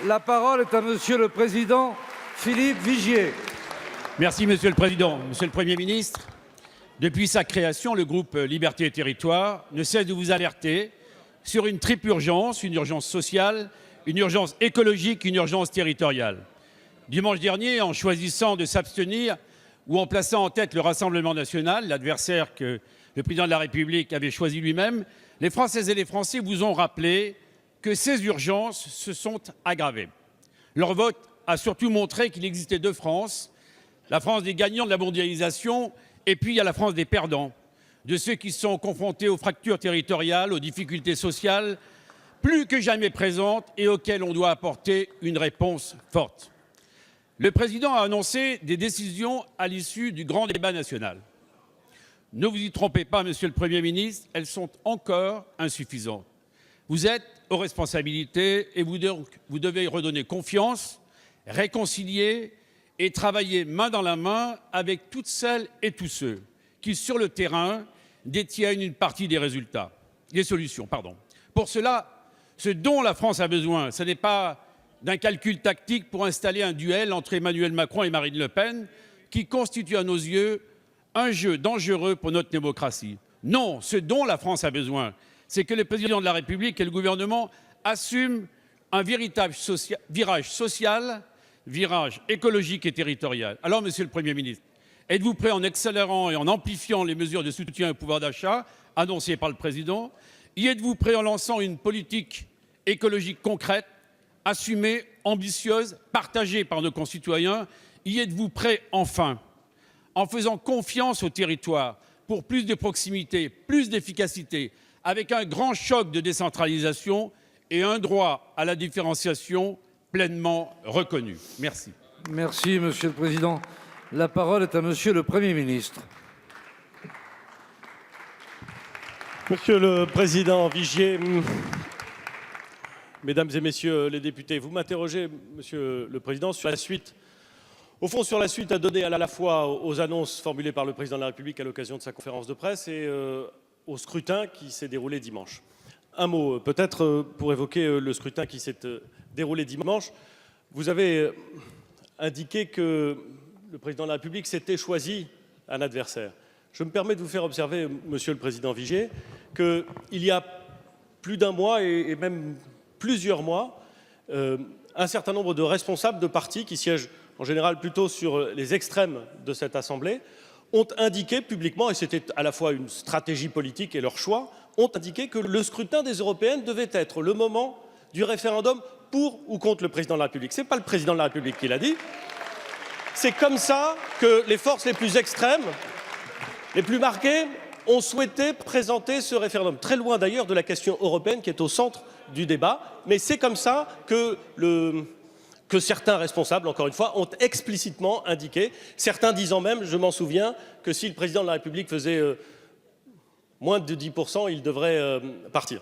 La parole est à Monsieur le Président Philippe Vigier. Merci Monsieur le Président. Monsieur le Premier ministre, depuis sa création, le groupe Liberté et Territoires ne cesse de vous alerter sur une triple urgence, une urgence sociale, une urgence écologique, une urgence territoriale. Dimanche dernier, en choisissant de s'abstenir ou en plaçant en tête le Rassemblement national, l'adversaire que le Président de la République avait choisi lui-même, les Françaises et les Français vous ont rappelé que ces urgences se sont aggravées. Leur vote a surtout montré qu'il existait deux France, la France des gagnants de la mondialisation et puis il y a la France des perdants, de ceux qui sont confrontés aux fractures territoriales, aux difficultés sociales, plus que jamais présentes et auxquelles on doit apporter une réponse forte. Le Président a annoncé des décisions à l'issue du grand débat national. Ne vous y trompez pas, Monsieur le Premier ministre, elles sont encore insuffisantes. Vous êtes aux responsabilités et vous devez redonner confiance, réconcilier et travailler main dans la main avec toutes celles et tous ceux qui, sur le terrain, détiennent une partie des résultats, des solutions. Pour cela, ce dont la France a besoin, ce n'est pas d'un calcul tactique pour installer un duel entre Emmanuel Macron et Marine Le Pen, qui constitue à nos yeux un jeu dangereux pour notre démocratie. Non, ce dont la France a besoin, c'est que le Président de la République et le gouvernement assument un véritable virage social, virage écologique et territorial. Alors, Monsieur le Premier ministre, êtes-vous prêt, en accélérant et en amplifiant les mesures de soutien au pouvoir d'achat annoncées par le Président, y êtes-vous prêt en lançant une politique écologique concrète, assumée, ambitieuse, partagée par nos concitoyens? Y êtes-vous prêt enfin, en faisant confiance aux territoires pour plus de proximité, plus d'efficacité, avec un grand choc de décentralisation et un droit à la différenciation pleinement reconnu? Merci. Merci, Monsieur le Président. La parole est à Monsieur le Premier ministre. Monsieur le Président Vigier, Mesdames et Messieurs les députés, vous m'interrogez, Monsieur le Président, sur la suite. Au fond, sur la suite à donner à la fois aux annonces formulées par le Président de la République à l'occasion de sa conférence de presse et au scrutin qui s'est déroulé dimanche. Un mot peut-être pour évoquer le scrutin qui s'est déroulé dimanche. Vous avez indiqué que le Président de la République s'était choisi un adversaire. Je me permets de vous faire observer, Monsieur le Président Vigier, qu'il y a plus d'un mois et même plusieurs mois, un certain nombre de responsables de partis qui siègent en général plutôt sur les extrêmes de cette Assemblée, ont indiqué publiquement, et c'était à la fois une stratégie politique et leur choix, ont indiqué que le scrutin des européennes devait être le moment du référendum pour ou contre le Président de la République. Ce n'est pas le Président de la République qui l'a dit. C'est comme ça que les forces les plus extrêmes, les plus marquées, ont souhaité présenter ce référendum. Très loin d'ailleurs de la question européenne qui est au centre du débat. Mais c'est comme ça que certains responsables, encore une fois, ont explicitement indiqué, certains disant même, je m'en souviens, que si le Président de la République faisait moins de 10%, il devrait partir.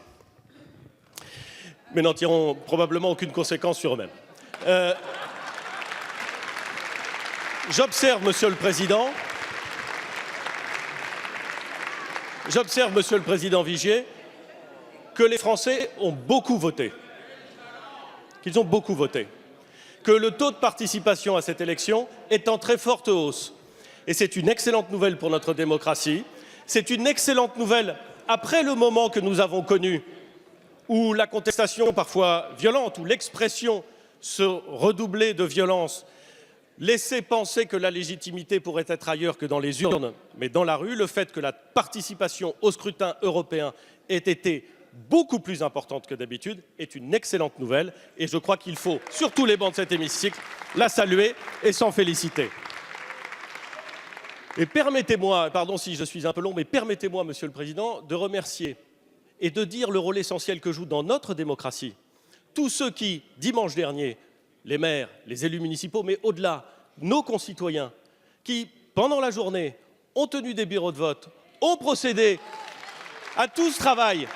Mais n'en tireront probablement aucune conséquence sur eux-mêmes. J'observe, Monsieur le Président, Monsieur le Président Vigier, que les Français ont beaucoup voté, qu'ils ont beaucoup voté, que le taux de participation à cette élection est en très forte hausse. Et c'est une excellente nouvelle pour notre démocratie. C'est une excellente nouvelle après le moment que nous avons connu où la contestation parfois violente, où l'expression se redoublait de violence, laissait penser que la légitimité pourrait être ailleurs que dans les urnes, mais dans la rue. Le fait que la participation au scrutin européen ait été beaucoup plus importante que d'habitude est une excellente nouvelle et je crois qu'il faut, sur tous les bancs de cet hémicycle, la saluer et s'en féliciter. Et permettez-moi, pardon si je suis un peu long, mais permettez-moi, Monsieur le Président, de remercier et de dire le rôle essentiel que jouent dans notre démocratie tous ceux qui, dimanche dernier, les maires, les élus municipaux, mais au-delà, nos concitoyens, qui, pendant la journée, ont tenu des bureaux de vote, ont procédé à tout ce travail.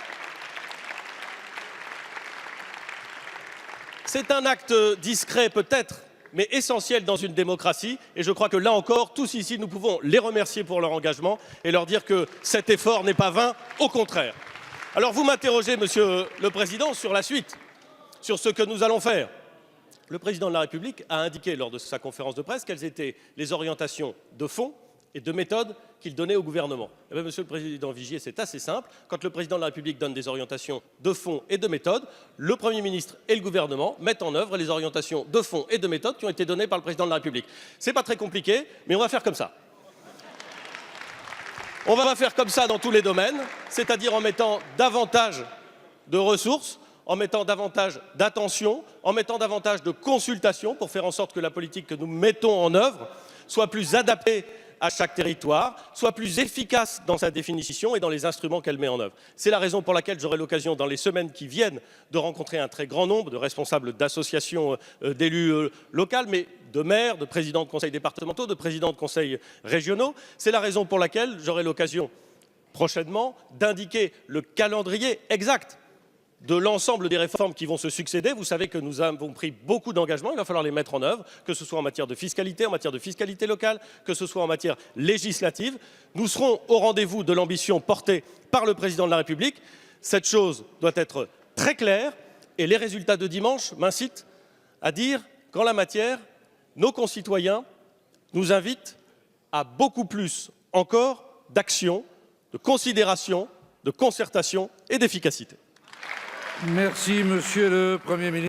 C'est un acte discret peut-être, mais essentiel dans une démocratie. Et je crois que là encore, tous ici, nous pouvons les remercier pour leur engagement et leur dire que cet effort n'est pas vain, au contraire. Alors vous m'interrogez, Monsieur le Président, sur la suite, sur ce que nous allons faire. le président de la République a indiqué lors de sa conférence de presse quelles étaient les orientations de fond et de méthode qu'il donnait au gouvernement. Eh bien, monsieur le président Vigier, c'est assez simple. Quand le président de la République donne des orientations de fond et de méthode, le Premier ministre et le gouvernement mettent en œuvre les orientations de fond et de méthode qui ont été données par le président de la République. C'est pas très compliqué, mais on va faire comme ça. On va faire comme ça dans tous les domaines, c'est-à-dire en mettant davantage de ressources, en mettant davantage d'attention, en mettant davantage de consultation pour faire en sorte que la politique que nous mettons en œuvre soit plus adaptée à chaque territoire, soit plus efficace dans sa définition et dans les instruments qu'elle met en œuvre. C'est la raison pour laquelle j'aurai l'occasion, dans les semaines qui viennent, de rencontrer un très grand nombre de responsables d'associations d'élus locaux, mais de maires, de présidents de conseils départementaux, de présidents de conseils régionaux. C'est la raison pour laquelle j'aurai l'occasion prochainement d'indiquer le calendrier exact de l'ensemble des réformes qui vont se succéder. Vous savez que nous avons pris beaucoup d'engagements, il va falloir les mettre en œuvre, que ce soit en matière de fiscalité locale, que ce soit en matière législative. Nous serons au rendez-vous de l'ambition portée par le président de la République. Cette chose doit être très claire et les résultats de dimanche m'incitent à dire qu'en la matière, nos concitoyens nous invitent à beaucoup plus encore d'action, de considération, de concertation et d'efficacité. Merci, Monsieur le Premier ministre.